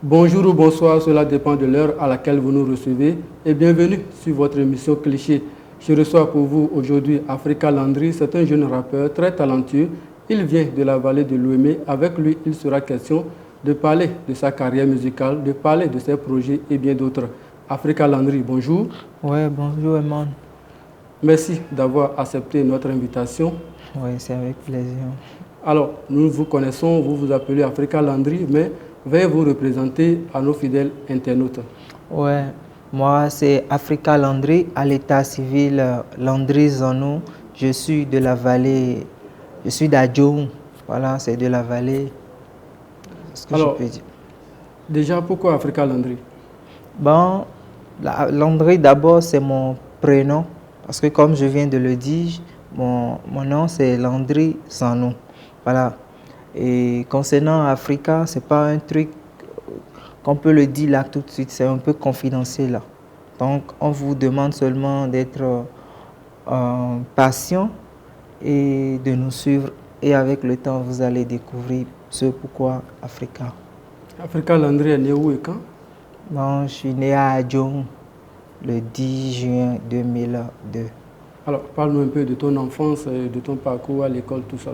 Bonjour ou bonsoir, cela dépend de l'heure à laquelle vous nous recevez et bienvenue sur votre émission Cliché. Je reçois pour vous aujourd'hui Africa Landry, c'est un jeune rappeur très talentueux. Il vient de la vallée de l'Ouémé. Avec lui, il sera question de parler de sa carrière musicale, de parler de ses projets et bien d'autres. Africa Landry, bonjour. Ouais, bonjour Eman. Merci d'avoir accepté notre invitation. Oui, c'est avec plaisir. Alors, nous vous connaissons, vous vous appelez Africa Landry, mais veuillez vous représenter à nos fidèles internautes. Ouais, moi c'est Africa Landry, à l'état civil Landry Zanou. Je suis de la vallée, je suis d'Adjoum. Voilà, c'est de la vallée. C'est ce que je Alors, peux dire. déjà, pourquoi Africa Landry? Bon, Landry d'abord c'est mon prénom. Parce que comme je viens de le dire, mon nom c'est Landry Zanou. Voilà. Et concernant Africa, c'est pas un truc qu'on peut le dire là tout de suite, c'est un peu confidentiel là. Donc on vous demande seulement d'être patient et de nous suivre. Et avec le temps, vous allez découvrir ce pourquoi Africa. Africa Landry est né où et quand? Bon, je suis né à Adjoum le 10 juin 2002. Alors, parle-nous un peu de ton enfance, de ton parcours à l'école, tout ça.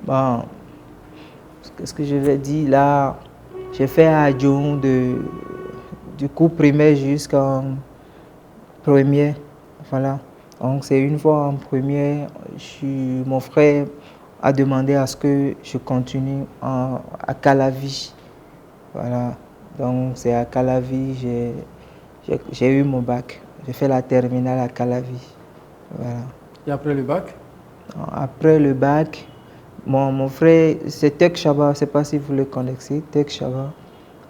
Bon, qu'est-ce que je vais dire là? J'ai fait à Adjoum du cours primaire jusqu'en première. Voilà. Donc c'est une fois en première, mon frère a demandé à ce que je continue à Calavi. Voilà. Donc c'est à Calavi, j'ai eu mon bac. J'ai fait la terminale à Calavi. Voilà. Et après le bac? Après le bac, mon frère, c'est Tek Chaba, je ne sais pas si vous le connaissez, Tek Chaba.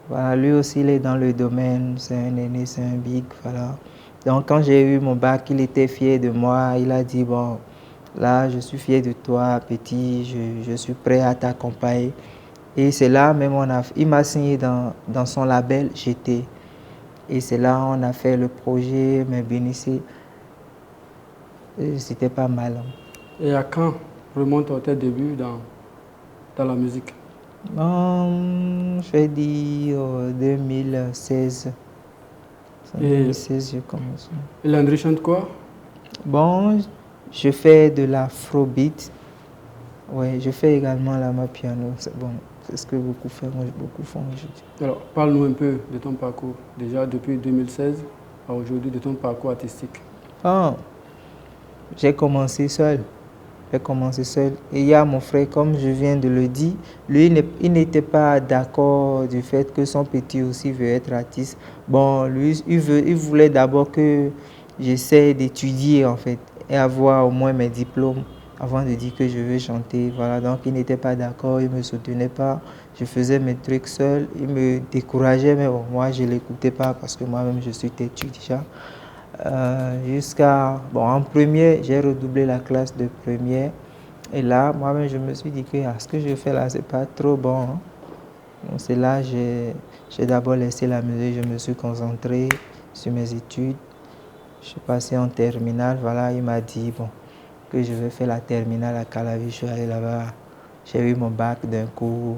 Voilà, lui aussi, il est dans le domaine, c'est un aîné, c'est un big, voilà. Donc, quand j'ai eu mon bac, il était fier de moi. Il a dit, bon, là, je suis fier de toi, petit, je suis prêt à t'accompagner. Et c'est là même, il m'a signé dans son label GT. Et c'est là on a fait le projet, mais bénissez. C'était pas mal. Et à quand remonte tes débuts dans la musique? Je vais dire 2016. En Et 2016, j'ai commencé. Landry chante quoi? Bon, je fais de l'afrobeat. Ouais, je fais également la piano. C'est bon, c'est ce que beaucoup font aujourd'hui. Alors, parle-nous un peu de ton parcours, déjà depuis 2016 à aujourd'hui, de ton parcours artistique. Ah, j'ai commencé seul. J'ai commencé seul. Et il y a mon frère, comme je viens de le dire, lui, il n'était pas d'accord du fait que son petit aussi veut être artiste. Bon, lui, il voulait d'abord que j'essaie d'étudier en fait et avoir au moins mes diplômes avant de dire que je veux chanter. Voilà, donc il n'était pas d'accord, il ne me soutenait pas. Je faisais mes trucs seul, il me décourageait, mais bon, moi je ne l'écoutais pas parce que moi-même je suis têtu déjà. En première, j'ai redoublé la classe de première. Et là, moi-même, je me suis dit que ce que je fais là, c'est pas trop bon. Hein. Donc, c'est là que j'ai d'abord laissé la musique, je me suis concentré sur mes études. Je suis passé en terminale, voilà, il m'a dit bon, que je vais faire la terminale à Calavi. Je suis allé là-bas, j'ai eu mon bac d'un coup.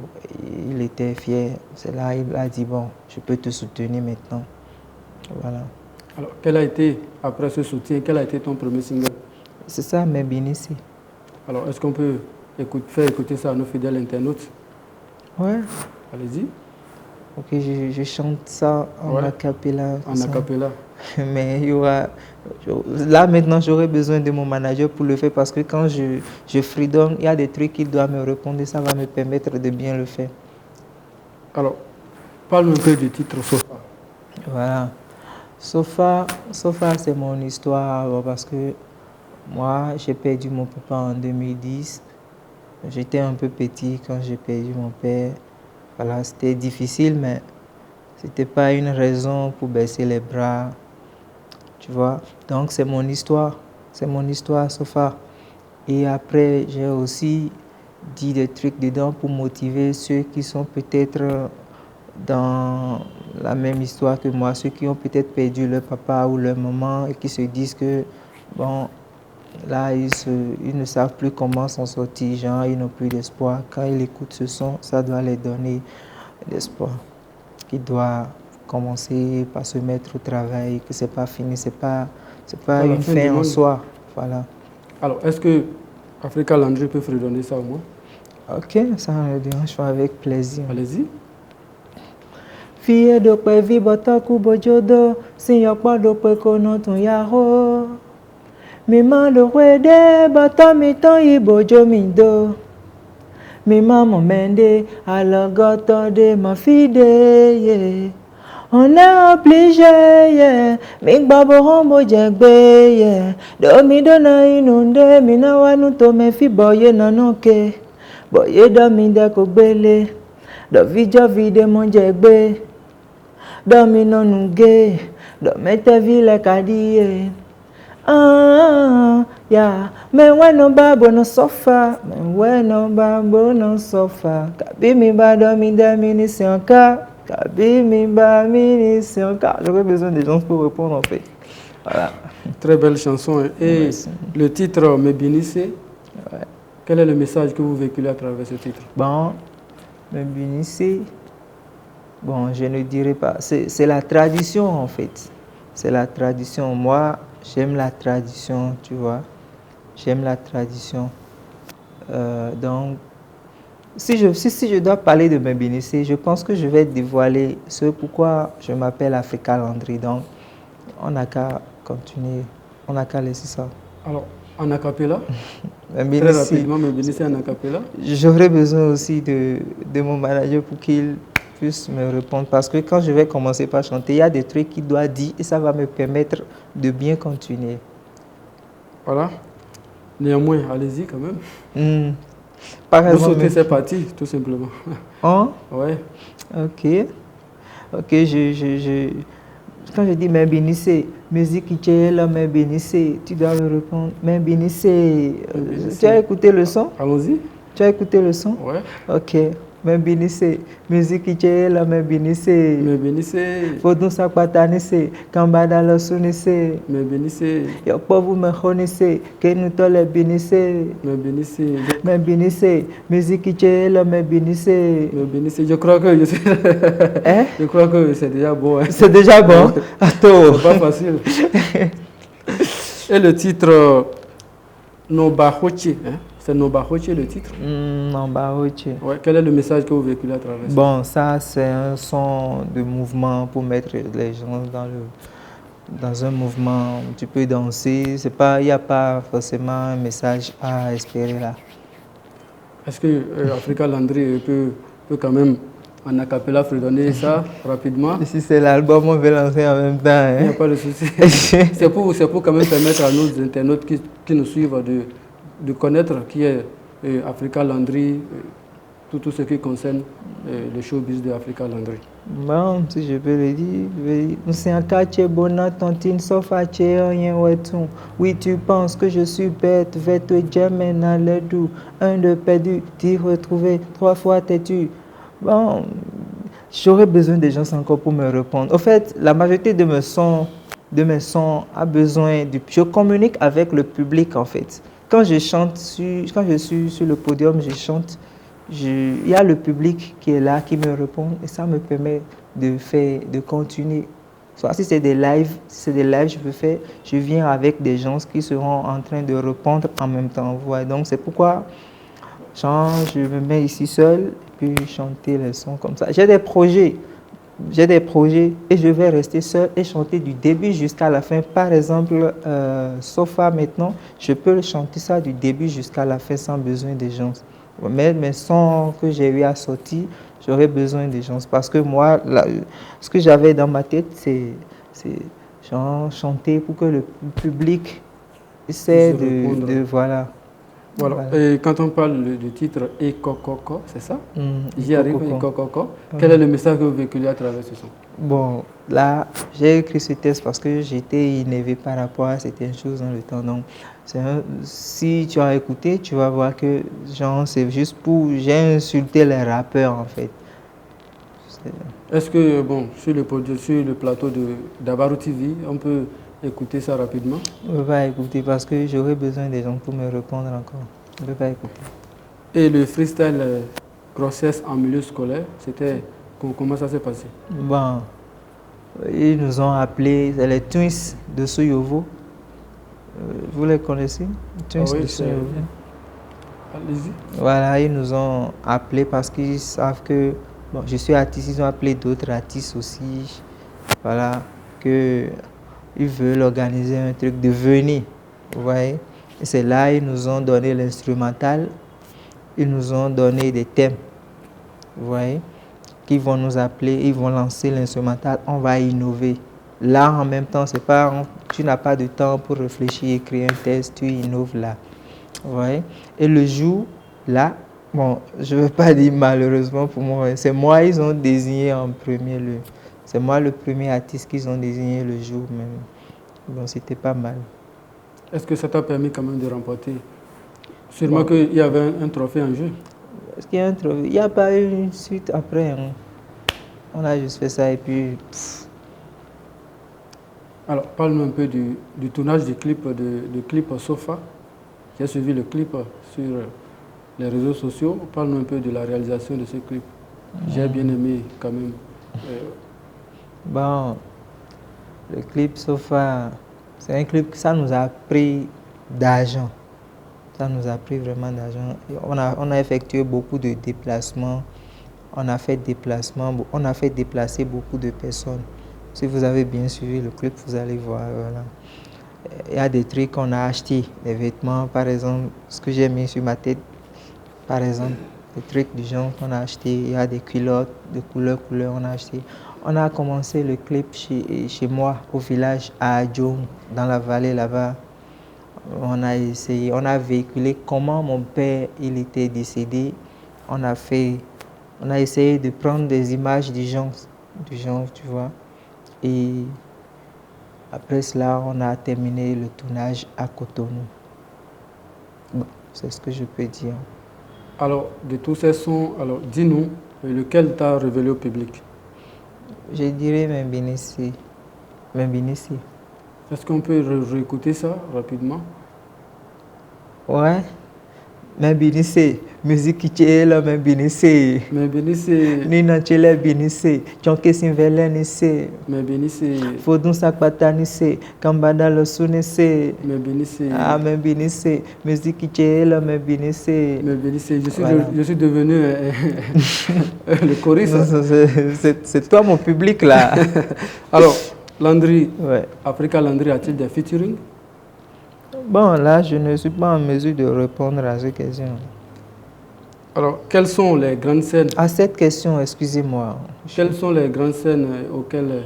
Il était fier. C'est là il a dit bon, je peux te soutenir maintenant. Voilà. Alors, quel a été, après ce soutien, quel a été ton premier single? C'est ça, mes bénéfices. Alors, est-ce qu'on peut faire écouter ça à nos fidèles internautes? Ouais. Allez-y. Ok, je chante ça en acapella. En acapella. Mais il y aura... Là, maintenant, j'aurai besoin de mon manager pour le faire parce que quand je freedom, il y a des trucs qu'il doit me répondre et ça va me permettre de bien le faire. Alors, parle un peu du titre Sofa. Voilà. Sofa, c'est mon histoire parce que moi, j'ai perdu mon papa en 2010. J'étais un peu petit quand j'ai perdu mon père. Voilà, c'était difficile, mais c'était pas une raison pour baisser les bras. Tu vois, donc c'est mon histoire, Sofa. Et après, j'ai aussi dit des trucs dedans pour motiver ceux qui sont peut-être dans la même histoire que moi, ceux qui ont peut-être perdu leur papa ou leur maman et qui se disent que, bon, là, ils ne savent plus comment s'en sortir, genre, ils n'ont plus d'espoir. Quand ils écoutent ce son, ça doit les donner l'espoir. qui doit commencer par se mettre au travail, que c'est pas fini, c'est pas une fin en soi. Voilà. Alors, est-ce que Africa Landry peut fredonner ça au moins? Ok, ça me dérange pas, avec plaisir. Allez-y. Fille de pevi botaku bojodo, si yokpa do pe kono ton yaro. Mi ma do wede, bata mi ton yi bojo mi do. Mi ma mo mende, alogoto de ma fide, yeah. On est obligé, yeah. Mi gbabo hombo jegbe, yeah. Do mi do na inunde, mi na wanu to me fi boye nanoke. Boye do mi de ko gbele, do vijo vide mon jegbe. Domino nuge, domete vile kadie. Yeah. Me weno babo no sofa, me weno babo no sofa. Kabi mi ba domi demini sionka, kabi mi ba mini sionka. J'aurais besoin des gens pour répondre en fait. Voilà. Très belle chanson. Et merci. Le titre Me Binisse, ouais. Quel est le message que vous véhiculez à travers ce titre? Bon, Me Binisse. Bon, je ne dirais pas. C'est la tradition, en fait. C'est la tradition. Moi, j'aime la tradition, tu vois. J'aime la tradition. Donc, si je dois parler de Me Binisse, je pense que je vais dévoiler ce pourquoi je m'appelle Africa Landry. Donc, on n'a qu'à continuer. On n'a qu'à laisser ça. Alors, en acapella? Très rapidement, Me Binisse en acapella? J'aurais besoin aussi de mon manager pour qu'il puisse me répondre, parce que quand je vais commencer par chanter, il y a des trucs qu'il doit dire et ça va me permettre de bien continuer. Voilà. Néanmoins, allez-y quand même. Vous sautez, c'est parti, tout simplement. Hein? Ouais. Ok. Ok, quand je dis Me Binisse, musique qui est là, Me Binisse, tu dois me répondre. Me Binisse. Tu as écouté le son? Allons-y. Tu as écouté le son? Ouais. Ok. Me Binisse, musique qui est là, Me Binisse. Me Binisse. Fodun sakpatanisse, kambada lo sunisse. Me Binisse. Yo pauvre me connaisse, que nous te le binisse. Me Binisse. Me Binisse, musique qui est là, Me Binisse. Me Binisse, je crois que je sais. Hein? Je crois que c'est déjà bon. Hein? C'est déjà bon? Attends. C'est pas facile. Et le titre Nobahoche, hein? C'est Nobahoche le titre? Nobahoche. Ouais. Quel est le message que vous véhiculez à travers ça? Bon, ça c'est un son de mouvement pour mettre les gens dans un mouvement où tu peux danser. Il n'y a pas forcément un message à espérer là. Est-ce que Africa Landry peut quand même en acapella fredonner ça rapidement? Si c'est l'album, on va lancer en même temps. Hein? Il n'y a pas de souci. C'est pour quand même permettre à nos internautes qui nous suivent de connaître qui est Africa Landry, tout ce qui concerne le showbiz de Africa Landry. Bon, si je peux le dire, nous c'est un quartier bona tantine sauf à rien ouais tout. Oui, tu penses que je suis bête, vais te jamais dans le doux. Un de perdu, t'y retrouver, 3 fois têtu. Bon, j'aurais besoin des gens encore pour me répondre. Au fait, la majorité de mes sons a besoin je communique avec le public en fait. Quand je suis sur le podium, je chante, il y a le public qui est là, qui me répond et ça me permet de continuer. Soit si c'est des lives, je viens avec des gens qui seront en train de répondre en même temps. Voilà. Donc c'est pourquoi je me mets ici seul et puis chanter les sons comme ça. J'ai des projets et je vais rester seul et chanter du début jusqu'à la fin. Par exemple, Sofa maintenant, je peux chanter ça du début jusqu'à la fin sans besoin des gens. Mais mes sons que j'ai eu à sortir, j'aurais besoin des gens. Parce que moi, ce que j'avais dans ma tête, c'est chanter pour que le public essaie de voilà. Voilà. Et quand on parle du titre Ekokoko, c'est ça? J'y arrive, Ekokoko. Quel est le message que vous véhiculez à travers ce son? Bon, là, j'ai écrit ce texte parce que j'étais énervé par rapport à certaines choses dans le temps. Donc, si tu as écouté, tu vas voir que c'est juste j'ai insulté les rappeurs en fait. Est-ce que, bon, sur le plateau de Dabarou TV, on peut écouter ça rapidement? On ne peut pas écouter parce que j'aurais besoin des gens pour me répondre encore. On ne peut pas écouter. Et le freestyle grossesse en milieu scolaire, c'était Comment ça s'est passé? Bon, ils nous ont appelés, c'est les Twins de Souyovo. Vous les connaissez? Twins Oui, de Souyovo. Allez-y. Voilà, ils nous ont appelés parce qu'ils savent que bon, je suis artiste, ils ont appelé d'autres artistes aussi. Voilà, que ils veulent organiser un truc de venir. Vous voyez? Et c'est là ils nous ont donné l'instrumental, ils nous ont donné des thèmes. Vous voyez? Qui vont nous appeler, ils vont lancer l'instrumental, on va innover. Là, en même temps, c'est pas, tu n'as pas de temps pour réfléchir, écrire un texte, tu innoves là. Vous voyez? Et le jour, là, bon, je ne veux pas dire malheureusement pour moi, c'est moi ils ont désigné en premier lieu. C'est moi le premier artiste qu'ils ont désigné le jour même. Bon, c'était pas mal. Est-ce que ça t'a permis quand même de remporter? Sûrement bon. Qu'il y avait un trophée en jeu. Est-ce qu'il y a un trophée? Il n'y a pas eu une suite après. Hein. On a juste fait ça et puis... Alors, parle-nous un peu du tournage du clip, de clip Sofa. J'ai suivi le clip sur les réseaux sociaux. Parle-nous un peu de la réalisation de ce clip. J'ai bien aimé quand même. Bon, le clip Sofa, c'est un clip que ça nous a pris d'argent. Ça nous a pris vraiment d'argent. On a effectué beaucoup de déplacements. On a fait déplacer beaucoup de personnes. Si vous avez bien suivi le clip, vous allez voir. Voilà. Il y a des trucs qu'on a achetés, des vêtements, par exemple, ce que j'ai mis sur ma tête, par exemple, des trucs du genre qu'on a achetés. Il y a des culottes de couleur, on a acheté. On a commencé le clip chez moi, au village, à Adjong, dans la vallée là-bas. On a essayé, on a véhiculé comment mon père il était décédé. On a essayé de prendre des images du genre, tu vois. Et après cela, on a terminé le tournage à Cotonou. Bon, c'est ce que je peux dire. Alors, de tous ces sons, alors dis-nous, lequel t'a révélé au public? Je dirais Membinisi. Est-ce qu'on peut réécouter ça rapidement? Ouais. Membinisi. Musique qui est là, Membinisi. Nina Chele Binisi. Chonke Sinvele Nisi. Membinisi. Fodun Sakpata Nisi. Kambada Losu Nisi. Membinisi. Ah, Membinisi. Musique qui est là, Membinisi. Membinisi. Je suis devenu le choriste. C'est toi mon public là. Alors, Landry, ouais. Africa Landry a-t-il des featuring? Bon, là, je ne suis pas en mesure de répondre à cette question. Alors, quelles sont les grandes scènes? À cette question, excusez-moi. Quelles sont les grandes scènes auxquelles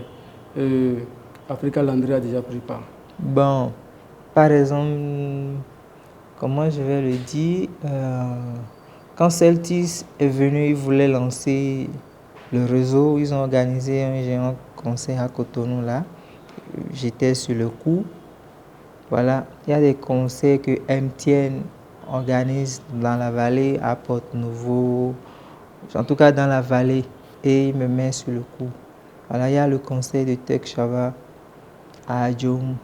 Africa Landry a déjà pris part? Bon, par exemple, comment je vais le dire, quand Celtis est venu, ils voulaient lancer le réseau, ils ont organisé un géant concert à Cotonou là. J'étais sur le coup. Voilà, il y a des concerts que MTN organise dans la vallée, à Porte-Nouveau, en tout cas dans la vallée, et il me met sur le coup. Voilà, il y a le concert de Tech Chava à Adjong.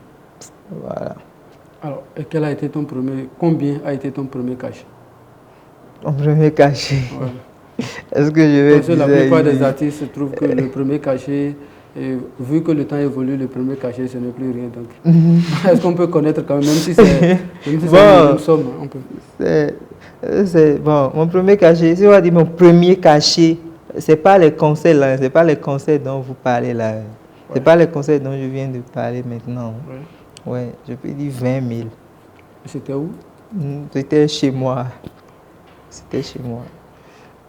Voilà. Alors, et quel a été ton premier, combien a été ton premier cachet? Mon premier cachet. Ouais. Est-ce que je vais dire? La plupart des artistes trouvent que le premier cachet, et vu que le temps évolue, le premier cachet, ce n'est plus rien. Donc, est-ce qu'on peut connaître quand même si c'est bon, une somme, on peut. Bon, mon premier cachet, si on va dire mon premier cachet, c'est pas les concerts là, c'est pas les concerts dont vous parlez là. C'est pas les concerts dont je viens de parler maintenant. Ouais, je peux dire 20 000. C'était où? C'était chez moi. C'était chez moi.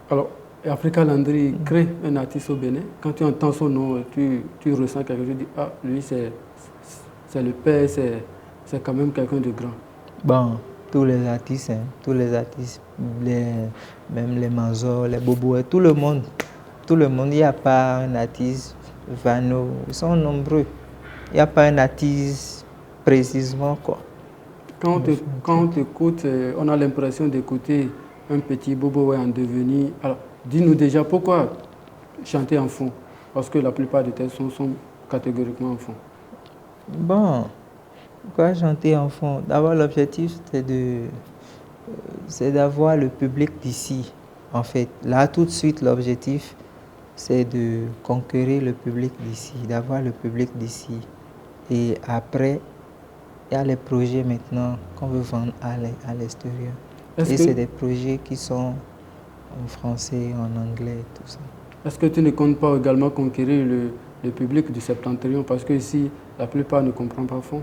Alors, Africa Landry crée un artiste au Bénin. Quand tu entends son nom, tu ressens quelque chose, tu dis, ah, lui, c'est le père, c'est quand même quelqu'un de grand. Bon, tous les artistes, même les Manzor, les Bobo, tout le monde, il n'y a pas un artiste, Vano, ils sont nombreux. Il n'y a pas un artiste précisément, quoi. Quand on t'écoute, on a l'impression d'écouter un petit Bobo en devenir. Alors, dis-nous déjà pourquoi chanter en fond, parce que la plupart de tes sons sont catégoriquement en fond. Bon, pourquoi chanter en fond? D'abord, l'objectif, c'est d'avoir le public d'ici, en fait. Là, tout de suite, l'objectif, c'est de conquérir le public d'ici, d'avoir le public d'ici. Et après, il y a les projets maintenant qu'on veut vendre à l'extérieur. Et c'est des projets qui sont en français, en anglais, tout ça. Est-ce que tu ne comptes pas également conquérir le public du Septentrion? Parce que ici, la plupart ne comprennent pas fond.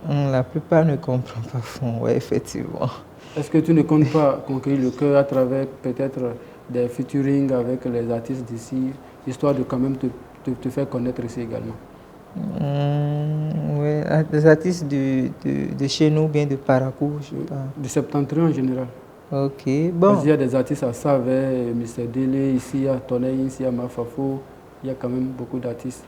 La plupart ne comprennent pas fond, oui, effectivement. Est-ce que tu ne comptes pas conquérir le cœur à travers peut-être des featuring avec les artistes d'ici, histoire de quand même te faire connaître ici également? Oui, des artistes de chez nous, bien de Parakou, je sais pas. Du Septentrion en général. Ok, bon. Parce qu'il y a des artistes à Savé, Mr. Dele, ici il y a Tonei, ici il y a Mafafo, il y a quand même beaucoup d'artistes.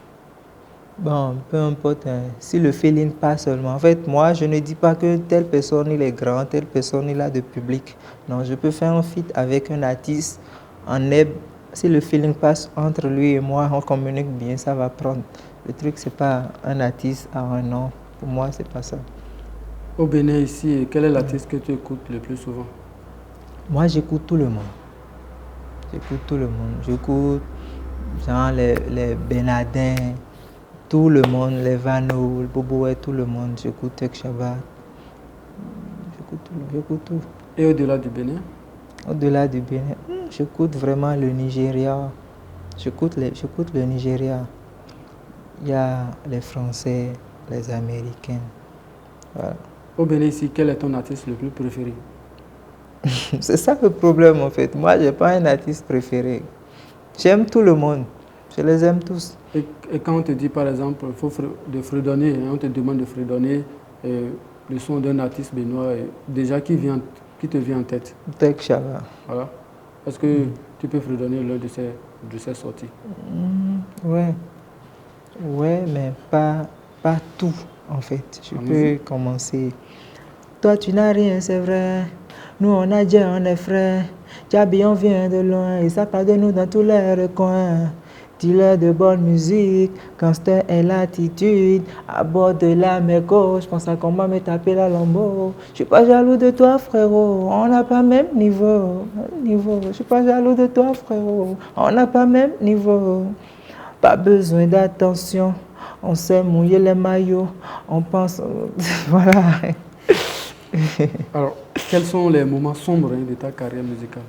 Bon, peu importe, hein. Si le feeling passe seulement. En fait, moi, je ne dis pas que telle personne il est grand, telle personne il a de public. Non, je peux faire un feat avec un artiste en eb. Si le feeling passe entre lui et moi, on communique bien, ça va prendre. Le truc, c'est pas un artiste à un nom. Pour moi, c'est pas ça. Au Bénin, ici, quel est l'artiste que tu écoutes le plus souvent? Moi, j'écoute tout le monde. J'écoute tout le monde. J'écoute genre les Benadin, tout le monde, les Vano, le Boboé, tout le monde. J'écoute Tek Shabbat. J'écoute tout. Et au-delà du Bénin? Au-delà du Bénin, j'écoute vraiment le Nigeria. J'écoute le Nigeria. Il y a les Français, les Américains. Voilà. Au Bénin, ici, quel est ton artiste le plus préféré? C'est ça le problème en fait. Moi, je n'ai pas un artiste préféré. J'aime tout le monde. Je les aime tous. Et quand on te dit par exemple, il faut de fredonner, on te demande de fredonner le son d'un artiste béninois, déjà qui te vient en tête? Tek Shabbat. Voilà. Est-ce que tu peux fredonner l'un de ces sorties? Ouais. Ouais, mais pas tout en fait. Je peux commencer. Toi, tu n'as rien, c'est vrai. Nous, on a Dieu, on est frères. Djabi, on vient de loin. Et ça parle de nous dans tous les recoins. Dis-leur de bonne musique. Gangster est l'attitude. À bord de la mer gauche. Je pense à comment me taper la lambeau. Je suis pas jaloux de toi, frérot. On n'a pas même niveau. Je suis pas jaloux de toi, frérot. On n'a pas même niveau. Pas besoin d'attention. On sait mouiller les maillots. On pense. Voilà. Alors, quels sont les moments sombres de ta carrière musicale?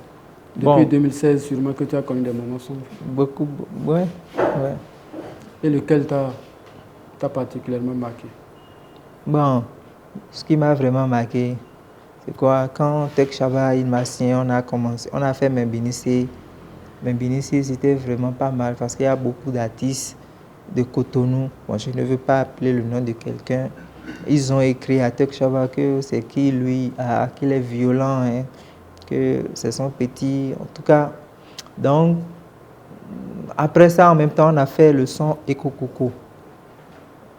Depuis 2016, sûrement que tu as connu des moments sombres. Beaucoup, ouais. Et lequel t'a particulièrement marqué? Bon, ce qui m'a vraiment marqué, c'est quoi? Quand Tek Shabbat, il m'a signé, on a fait Membinisi. Membinisi, c'était vraiment pas mal parce qu'il y a beaucoup d'artistes de Cotonou. Bon, je ne veux pas appeler le nom de quelqu'un. Ils ont écrit à Tek Shabbat que c'est qui lui, qu'il est violent, hein, que c'est son petit. En tout cas, donc, après ça, en même temps, on a fait le son Eko Koko.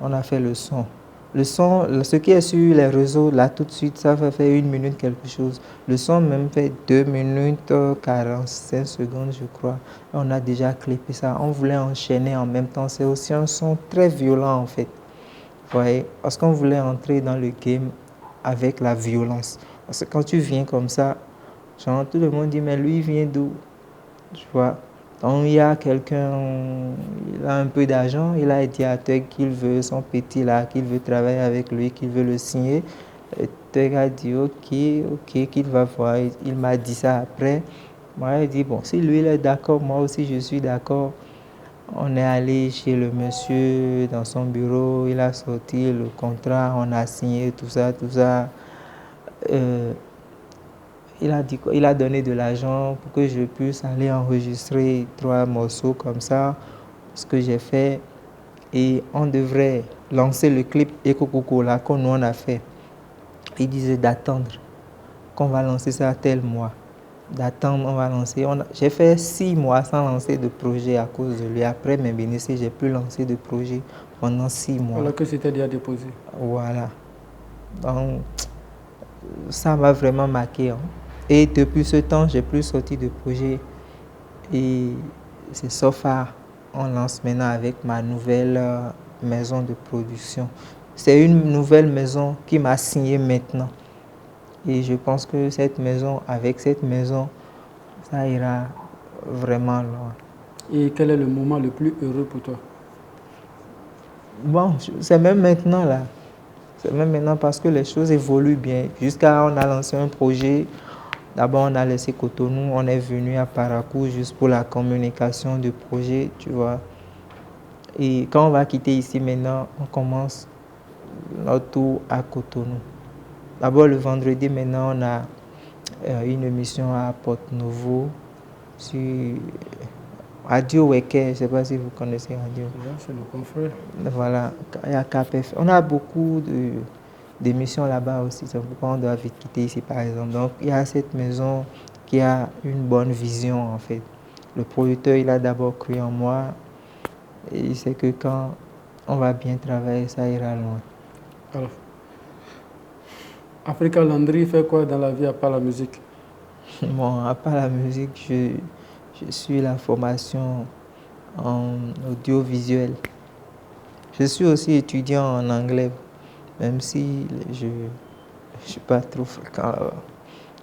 On a fait le son. Le son, ce qui est sur les réseaux, là, tout de suite, ça va faire 1 minute quelque chose. Le son même fait 2 minutes 45 secondes, je crois. Et on a déjà clippé ça. On voulait enchaîner en même temps. C'est aussi un son très violent, en fait. Vous voyez, parce qu'on voulait entrer dans le game avec la violence. Parce que quand tu viens comme ça, genre, tout le monde dit, mais lui, il vient d'où? Tu vois. Donc, il y a quelqu'un, il a un peu d'argent, il a dit à Teg qu'il veut son petit là, qu'il veut travailler avec lui, qu'il veut le signer. Et Teg a dit, ok, qu'il va voir. Il m'a dit ça après. Moi, il dit, bon, si lui, il est d'accord, moi aussi, je suis d'accord. On est allé chez le monsieur dans son bureau, il a sorti le contrat, on a signé tout ça. Il a donné de l'argent pour que je puisse aller enregistrer 3 morceaux comme ça, ce que j'ai fait. Et on devrait lancer le clip Eko Koko là, qu'on nous on a fait. Il disait d'attendre, qu'on va lancer ça tel mois. D'attendre, on va lancer. J'ai fait 6 mois sans lancer de projet à cause de lui. Après mes bénéfices, j'ai pu lancer de projet pendant 6 mois. Alors que c'était déjà déposé. Voilà. Donc, ça m'a vraiment marqué. Hein. Et depuis ce temps, j'ai plus sorti de projet. Et c'est Sofa. On lance maintenant avec ma nouvelle maison de production. C'est une nouvelle maison qui m'a signé maintenant. Et je pense que avec cette maison, ça ira vraiment loin. Et quel est le moment le plus heureux pour toi? Bon, c'est même maintenant là. C'est même maintenant parce que les choses évoluent bien. Jusqu'à on a lancé un projet. D'abord, on a laissé Cotonou. On est venu à Parakou juste pour la communication du projet, tu vois. Et quand on va quitter ici maintenant, on commence notre tour à Cotonou. D'abord, le vendredi, maintenant, on a une émission à Porto-Novo sur Radio Weke. Je ne sais pas si vous connaissez Radio. C'est nos confrères. Voilà, il y a KPF. On a beaucoup d'émissions là-bas aussi. C'est pourquoi on doit vite quitter ici, par exemple. Donc, il y a cette maison qui a une bonne vision, en fait. Le producteur, il a d'abord cru en moi. Et il sait que quand on va bien travailler, ça ira loin. Alors, Africa Landry fait quoi dans la vie à part la musique? Bon, à part la musique, je suis la formation en audiovisuel. Je suis aussi étudiant en anglais, même si je ne suis pas trop fréquent.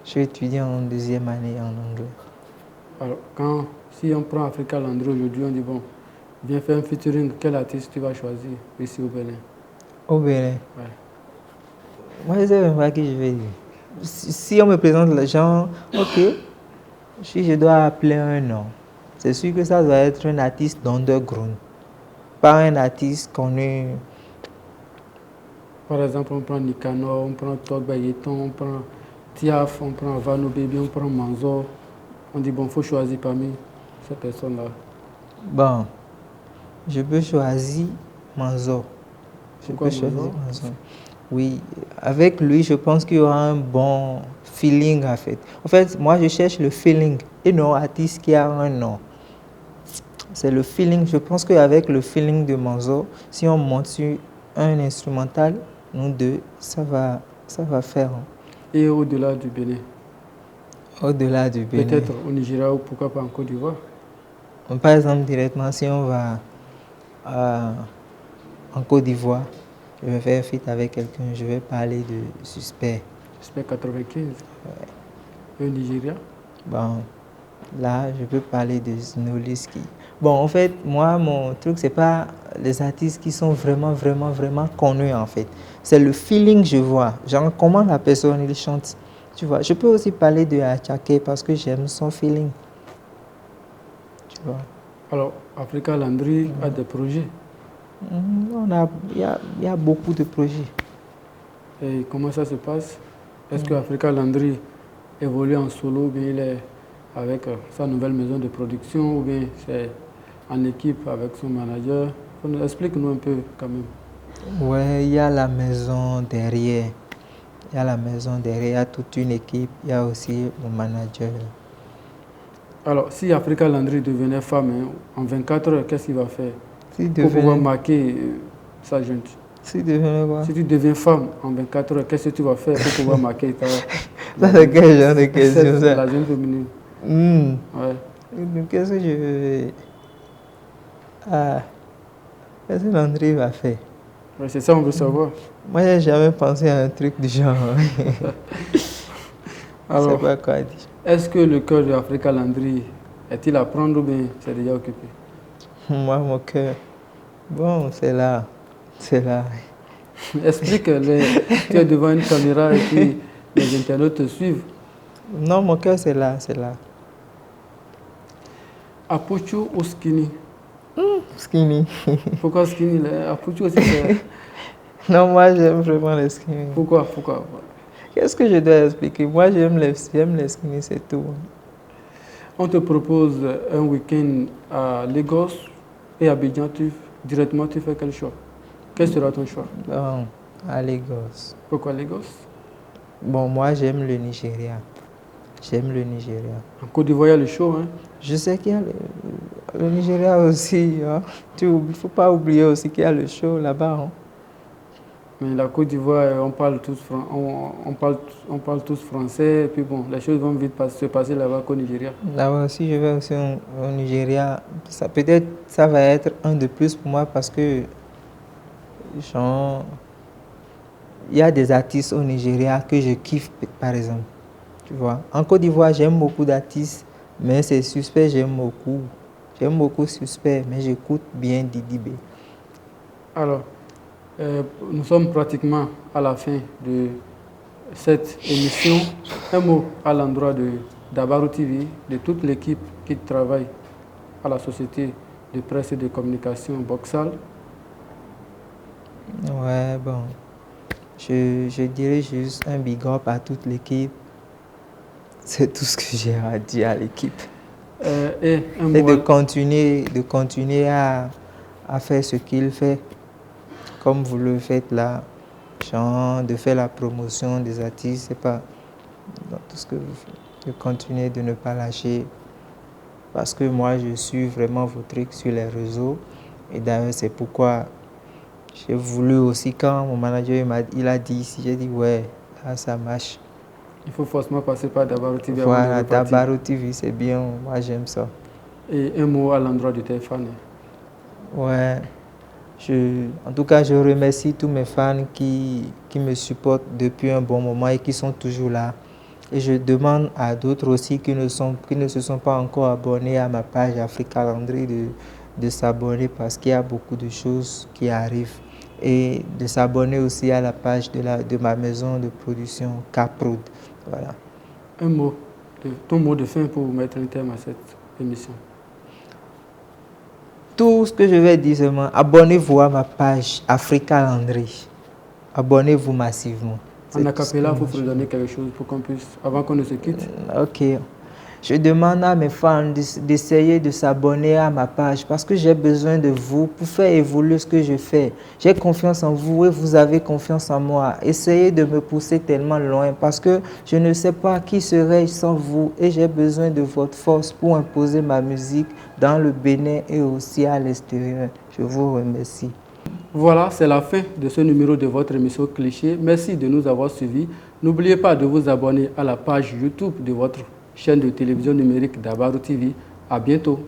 Je suis étudiant en 2e année en anglais. Alors, si on prend Africa Landry aujourd'hui, on dit bon, viens faire un featuring, quel artiste tu vas choisir ici au Bénin? Au Bénin? Ouais. Moi, je ne sais même pas qui je vais dire. Si on me présente les gens, ok, si je dois appeler un nom, c'est sûr que ça doit être un artiste d'underground, pas un artiste connu. Par exemple, on prend Nicanor, on prend Togba Yeton, on prend Tiaf, on prend Vano Baby, on prend Manzo. On dit bon, il faut choisir parmi ces personnes-là. Bon, je peux choisir Manzo. Pourquoi Manzo? Oui, avec lui, je pense qu'il y aura un bon feeling en fait. En fait, moi, je cherche le feeling et non artiste qui a un nom. C'est le feeling. Je pense qu'avec le feeling de Manzo, si on monte sur un instrumental, nous deux, ça va faire. Et au-delà du Bénin? Au-delà du Bénin. Peut-être au Nigeria ou pourquoi pas en Côte d'Ivoire? Par exemple, directement, si on va en Côte d'Ivoire, je vais faire feat avec quelqu'un, je vais parler de Suspect. Suspect 95? Ouais. Et au Nigeria? Bon, là, je peux parler de Snoliski. Bon, en fait, moi, mon truc, c'est pas les artistes qui sont vraiment connus, en fait. C'est le feeling que je vois. Genre, comment la personne, il chante. Tu vois, je peux aussi parler de Achake parce que j'aime son feeling. Tu vois. Alors, Africa Landry a des projets? Il y a beaucoup de projets. Et comment ça se passe? Est-ce que Africa Landry évolue en solo ou bien il est avec sa nouvelle maison de production ou bien c'est en équipe avec son manager? Explique-nous un peu quand même. Ouais, il y a la maison derrière. Il y a la maison derrière, il y a toute une équipe, il y a aussi mon manager. Alors, si Africa Landry devenait femme, en 24 heures, qu'est-ce qu'il va faire pour pouvoir marquer sa jeune? Si tu deviens femme en 24 heures, qu'est-ce que tu vas faire pour pouvoir marquer ta... Ça, c'est quel genre de question, ça? La jeune féminine. Ouais. Qu'est-ce que je veux... qu'est-ce que Landry va faire? Ouais, c'est ça, on veut savoir. Moi, je n'ai jamais pensé à un truc du genre. Alors, je sais pas quoi dire. Est-ce que le cœur de Africa Landry est-il à prendre ou bien c'est déjà occupé? Moi, mon cœur, bon, c'est là. C'est là. Explique, tu es devant une caméra et puis les internautes te suivent. Non, mon cœur, c'est là, c'est là. Apuchu ou Skinny? Skinny. Pourquoi Skinny? Apuchu aussi, c'est... Non, moi, j'aime vraiment les Skinny. Pourquoi? Qu'est-ce que je dois expliquer? Moi, j'aime les Skinny, c'est tout. On te propose un week-end à Lagos et à Abidjan, directement tu fais quel choix? Quel sera ton choix? Bon, à Lagos. Pourquoi Lagos? Bon, moi, j'aime le Nigeria. En Côte d'Ivoire, il y a le show, hein? Je sais qu'il y a le Nigeria aussi. Hein? Il ne faut pas oublier aussi qu'il y a le show là-bas. Hein? Mais la Côte d'Ivoire, on parle tous français, et puis bon, les choses vont vite se passer là-bas qu'au Nigeria. Là-bas, si je vais aussi au Nigeria, peut-être ça va être un de plus pour moi parce que genre, il y a des artistes au Nigeria que je kiffe, par exemple. Tu vois. En Côte d'Ivoire, j'aime beaucoup d'artistes, mais c'est Suspect, j'aime beaucoup. J'aime beaucoup Suspect, mais j'écoute bien Didi B. Alors, nous sommes pratiquement à la fin de cette émission. Un mot à l'endroit de Dabaru TV, de toute l'équipe qui travaille à la société de presse et de communication Boxal. Ouais, bon, je dirais juste un big up à toute l'équipe. C'est tout ce que j'ai à dire à l'équipe. Et de continuer à faire ce qu'il fait, comme vous le faites là, genre de faire la promotion des artistes, c'est pas dans tout ce que vous faites. De continuer de ne pas lâcher, parce que moi je suis vraiment vos trucs sur les réseaux, et d'ailleurs c'est pourquoi j'ai voulu aussi, quand mon manager il a dit ici, j'ai dit ouais, là ça marche. Il faut forcément passer par Dabaru TV. Voilà, Dabaru TV, c'est bien, moi j'aime ça. Et un mot à l'endroit de tes fans. Ouais, en tout cas, je remercie tous mes fans qui me supportent depuis un bon moment et qui sont toujours là. Et je demande à d'autres aussi qui ne se sont pas encore abonnés à ma page Africa Landry de s'abonner, parce qu'il y a beaucoup de choses qui arrivent. Et de s'abonner aussi à la page de ma maison de production Caprod. Voilà. Ton mot de fin pour mettre un terme à cette émission. Tout ce que je vais dire seulement, abonnez-vous à ma page Africa Landry. Abonnez-vous massivement. En acapella, il faut vous donner quelque chose pour qu'on puisse, avant qu'on ne se quitte. Ok. Je demande à mes fans d'essayer de s'abonner à ma page, parce que j'ai besoin de vous pour faire évoluer ce que je fais. J'ai confiance en vous et vous avez confiance en moi. Essayez de me pousser tellement loin, parce que je ne sais pas qui serais-je sans vous, et j'ai besoin de votre force pour imposer ma musique dans le Bénin et aussi à l'extérieur. Je vous remercie. Voilà, c'est la fin de ce numéro de votre émission Cliché. Merci de nous avoir suivis. N'oubliez pas de vous abonner à la page YouTube de votre chaîne de télévision numérique Dabaru TV. À bientôt.